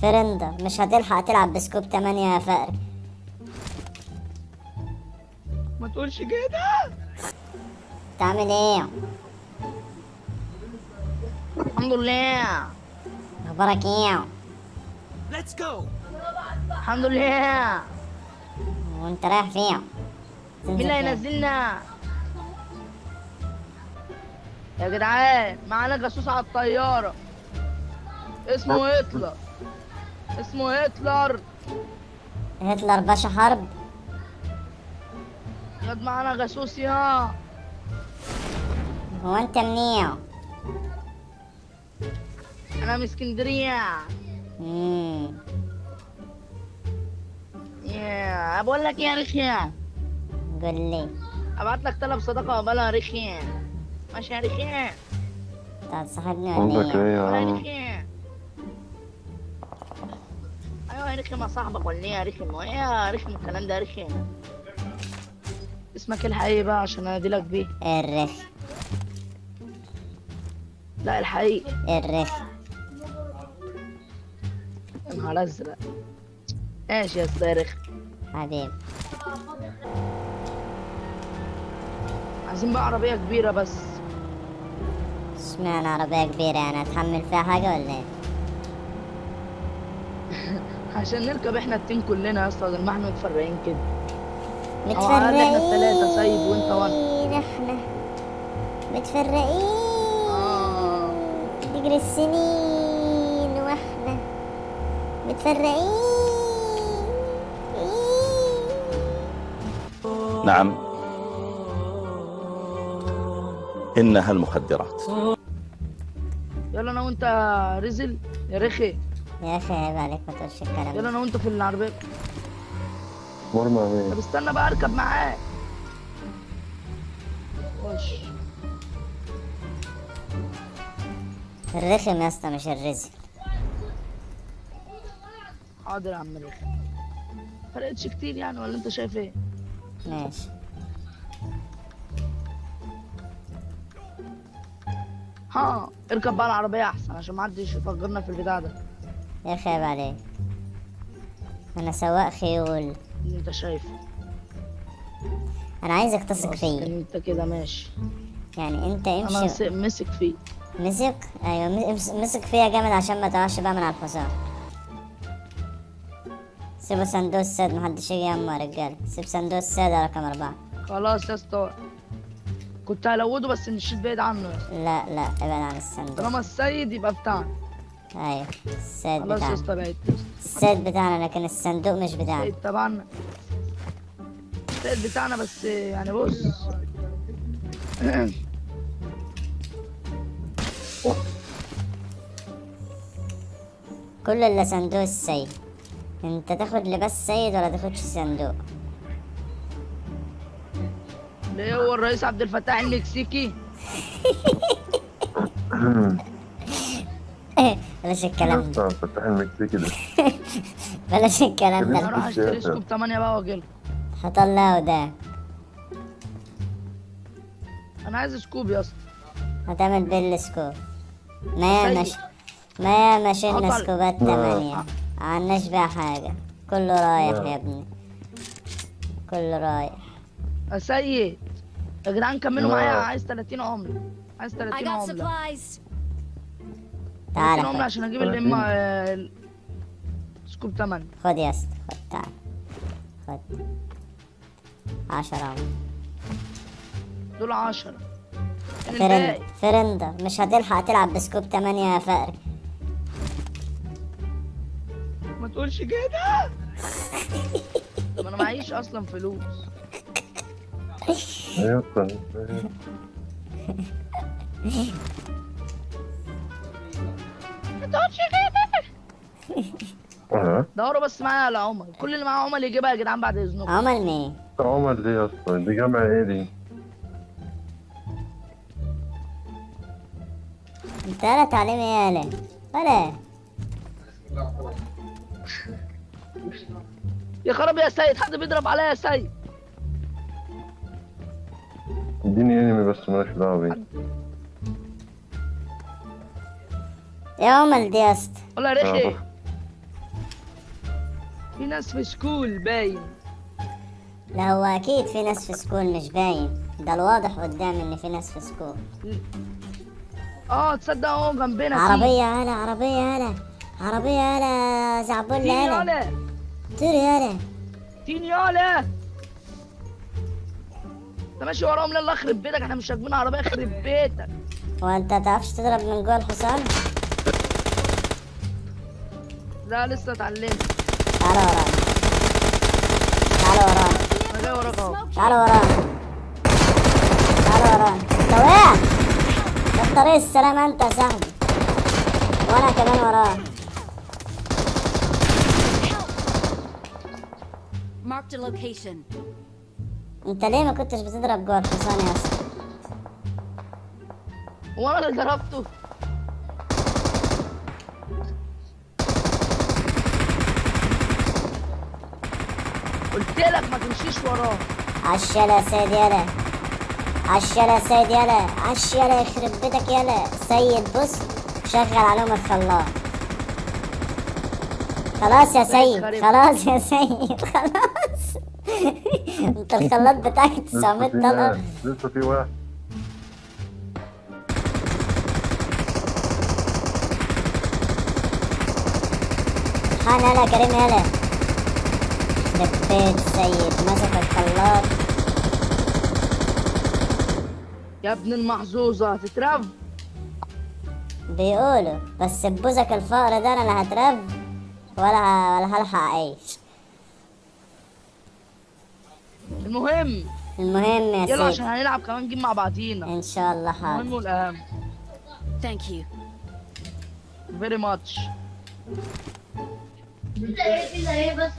فرندة مش هتلحق تلعب بسكوب 8 يا فقري. ما تقولش كده. تعمل ايه؟ الحمد لله. اخبارك ايه؟ Let's go. الحمد لله. وانت رايح فين؟ مين تنزل اللي فين؟ هينزلنا يا جدعان؟ معانا جاسوس على الطيارة اسمه هتلر. اسمه هتلر. هتلر باشا حرب. ياد معانا جاسوس يا. هو انت منين؟ انا من اسكندرية. مم. يا بقول لك إيه يا رخيا، قول لي. ابعت لك طلب صداقة وبلا رخيا. ماشي يا رخيا؟ انت هتصاحبني قصدك ولا ايه؟ ايه يا ولا يا عم؟ رخيا؟ ايوه يا رخي، ما صاحبك ولا ايه يا رخي؟ ما هو ايه يا رخي من الكلام ده يا رخي؟ اسمك إيه الحقيقي بقى عشان اناديلك بيه؟ الرخ. لا الحقيقي. الرخ. يا نهار ازرق. ماشي يا اسطى يا رخي. حبيبي. عايزين بقى عربية كبيرة بس. اشمعنى عربية كبيرة يعني هتحمل فيها حاجة ولا ايه؟ عشان نركب احنا التيم كلنا يا اسطى، بدل ما احنا متفرقين كده. متفرقين احنا التلاتة سيد وانت وانا. احنا متفرقين تجري السنين واحنا متفرقين. نعم، إنها المخدرات. يلا انا وانت رزل يا رخي. يا اخي عيب عليك ما تقولش الكلام يلا ده. انا وانت في العربية. مرمى طب مين؟ استنى بقى اركب معاك. خش. الرخم يا اسطى مش الرزق. حاضر يا عم رخي. فرقتش كتير يعني ولا انت شايف ايه؟ ماشي. ها اركب بقى العربية احسن عشان محدش يفجرنا في البتاع ده. يا اخي عيب عليك، انا سواق خيول. اللي انت شايفه. انا عايزك تثق خلاص، فيا. انت كده ماشي. يعني انت انا امشي. مسك فيه. مسك. ايوه مسك فيا جامد عشان ما تقعش بقى من على الحصان. سيبوا صندوق السد محدش يجي يما يا رجاله. سيب صندوق السد رقم 4. خلاص يا اسطى، كنت هلوده بس مشيت بعيد عنه يا اسطى. لا لا ابعد عن الصندوق. طالما السيد يبقى بتاعنا. ايوه السد خلاص يا بتاعنا. اسطى بعيد يا اسطى. السد بتاعنا لكن الصندوق مش بتاعنا. السيد تبعنا. السيد بتاعنا بس يعني بص. كل اللي صندوق السيد. انت تاخد لباس سيد ولا تاخدش صندوق؟ ليه هو الرئيس عبد الفتاح المكسيكي؟ بلاش الكلام ده. فتح المكسيكي ده. بلاش الكلام انا ده. اروح اشتري سكوب 8 بقى واجيلك. هطلعه ده. انا عايز سكوب يا اسطى. هتعمل بالسكوب. ما مش ما شلنا قطع. سكوبات 8. عناش بيها حاجة. كله رايح يا ابني. كله رايح. يا سيد يا جدعان كملوا لا. معايا. عايز 30 عملة. عايز I 30 got عملة. supplies. 30 عملة تعالى عشان اجيب 30. سكوب 8. خد يا اسطى خد تعال. خد 10 عمر. دول 10. فين الباقي؟ فرندة مش هتلحق تلعب بسكوب 8 يا فقري. ما تقولش كده. طب انا معيش اصلا فلوس. ايوه ما تقولش كده. دوروا بس معايا على عمر. كل اللي معاه عمر يجيبها يا جدعان بعد اذنكم. عمل مين؟ عمر دي يا اسطى، دي جامعة ايه دي؟ انت لا تعليم يالا ولا. يا خراب يا سيد، حد بيضرب عليا يا سيد. اديني انمي بس مالكش دعوة بيه. يا عمل دي يا اسطى. ولا رخي. في ناس في سكول باين. لا هو اكيد في ناس في سكول مش باين، ده الواضح قدام ان في ناس في سكول. اه تصدق اهو جنبنا في. عربية هلا، عربية هلا، عربية هلا، زعبولة تين هلا، يالا طير هلا. تين يالا. انت ماشي وراهم؟ يلا اخرب بيتك، احنا مش راكبين عربيه، اخرب بيتك. وانت تعرفش تضرب من جوه الحصان؟ لا لسه اتعلمت. تعالوا ورانا، تعالوا ورانا، انا جاي وراك اهو. تعالوا ورانا، تعالوا ورانا. انت وقع في الطريق السلامة انت يا صاحبي، وانا كمان وراك. Marked a location. انت ليه ما كنتش بتضرب جوه الحصان يا اسطى؟ وانا اللي ضربته. قلت لك ما تمشيش وراه. عش يلا يا سيد يلا، عش يلا يا سيد يلا، عش يلا يخرب بيتك يلا سيد. بص شغل عليهم الخلاط. خلاص يا سيد، خلاص يا سيد، خلاص. انت الخلاط بتاعك 900 لسه في طلقة. ناس، لسه في واحد. حان يلا كريم يلا. لبيت سيد مسك الخلاط. يا ابن المحظوظه هتترف. بيقولوا بس بوزك الفقر ده انا لا هترف ولا هلحق اعيش. المهم المهم يا يلا سيد عشان هنلعب كمان جيم مع بعضينا. ان شاء الله المهم حاضر. والاهم. Thank you. فيري ماتش. الواد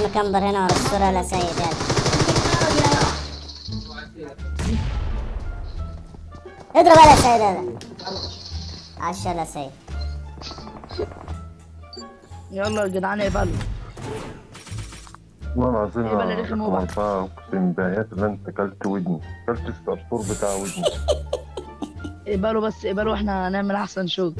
مكمبر هنا ورا الصورة يا سيد يلا. اضرب يلا يا سيد يلا. عش يلا يا سيد. يلا يا جدعان اقبلوا. والله العظيم إيه بلا رخم هو. اقسم بالله اللي انت كلت ودني، كلت الصرصور بتاع ودني. اقبلوا بس اقبلوا، احنا هنعمل احسن شغل.